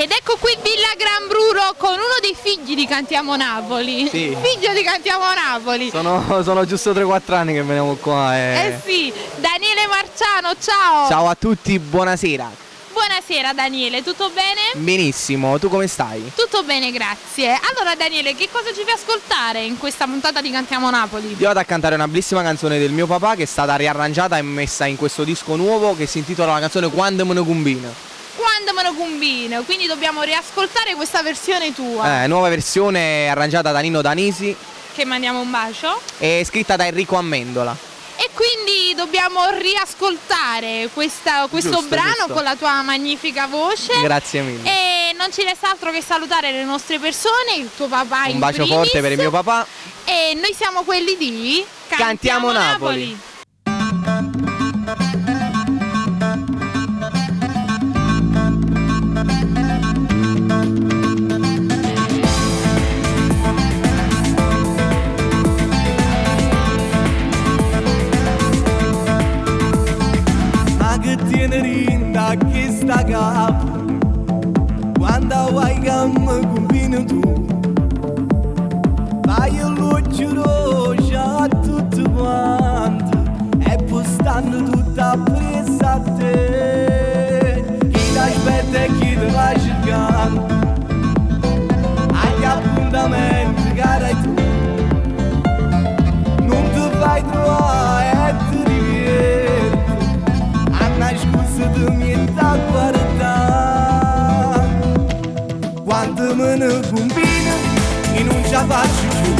Ed ecco qui Villa Gran Bruro con uno dei figli di Cantiamo Napoli. Sì. Figlio di Cantiamo Napoli. Sono giusto 3-4 anni che veniamo qua. Sì, Daniele Marciano, ciao. Ciao a tutti, buonasera. Buonasera Daniele, tutto bene? Benissimo, tu come stai? Tutto bene, grazie. Allora Daniele, che cosa ci fai ascoltare in questa puntata di Cantiamo Napoli? Io vado a cantare una bellissima canzone del mio papà che è stata riarrangiata e messa in questo disco nuovo che si intitola la canzone Quando me ne combina. Quando me lo combino, quindi dobbiamo riascoltare questa versione tua. Nuova versione arrangiata da Nino Danisi Che mandiamo un bacio. e scritta da Enrico Amendola. E quindi dobbiamo riascoltare questo Giusto, brano giusto. con la tua magnifica voce. Grazie mille. E non ci resta altro che salutare le nostre persone, il tuo papà in Un bacio primis. forte per il mio papà. E noi siamo quelli di Cantiamo Napoli. Ma che tiene rinda che sta capo quando vai che mi combini tu fai l'occhio rosso a tutti quanti e poi stanno tutta presa a te chi ti aspetta e chi ti va cercando agli appuntamenti che hai tu non ti fai trovare e ti diverti a una scusa di niente a guardare quando me ne combina e non ce la faccio più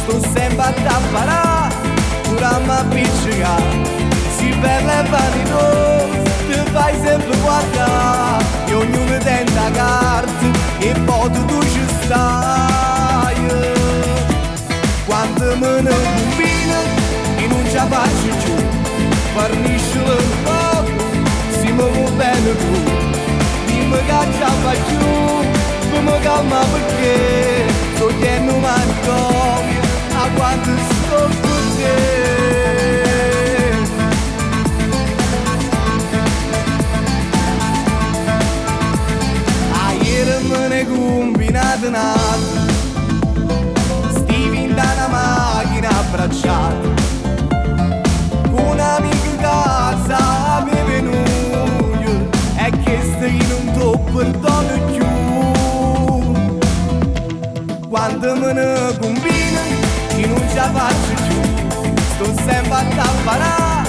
sto sempre a tapparare pure a me appiccicare si per le vanitose ti fai sempre guardare e ognuno tenta carta e poi tu ci stai quando me ne combina e non ce la faccio più farniscelo un poco si muove bene tu dimmi che ce la fai più come calma perché sto chiedendo manicomio a quando sto con te ieri me ne combinate un'altra stivi in una macchina abbracciata con un amico casa aveva venuto e che stai non ti perdono più quando me ne combina e non ce la faccio più sto sempre a tapparare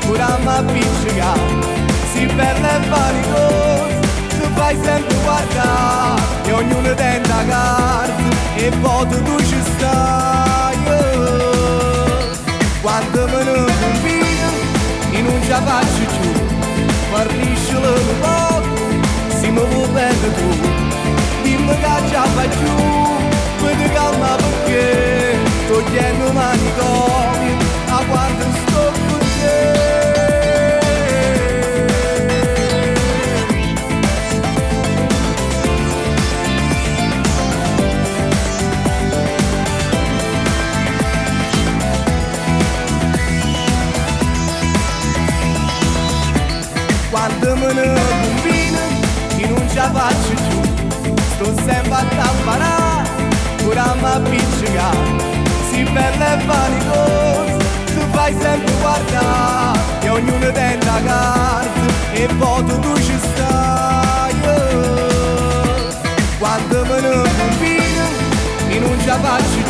pure a me appiccicare si per le vanitose ti fai sempre guardare e ognuno tenta carta e poi tu ci stai quando me ne combina e non ce la faccio più farniscelo un poco si muove bene tu dimmi che ce la fai più poi calma perché sto chiedendo manicomio a quando sto con te quando me ne combina e non ce la faccio più sto sempre a tapparare pure a me appiccicare si per le vanitose tu fai sempre guardare e ognuno tenta carta e poi tu ci stai quando me ne combina e non ce la faccio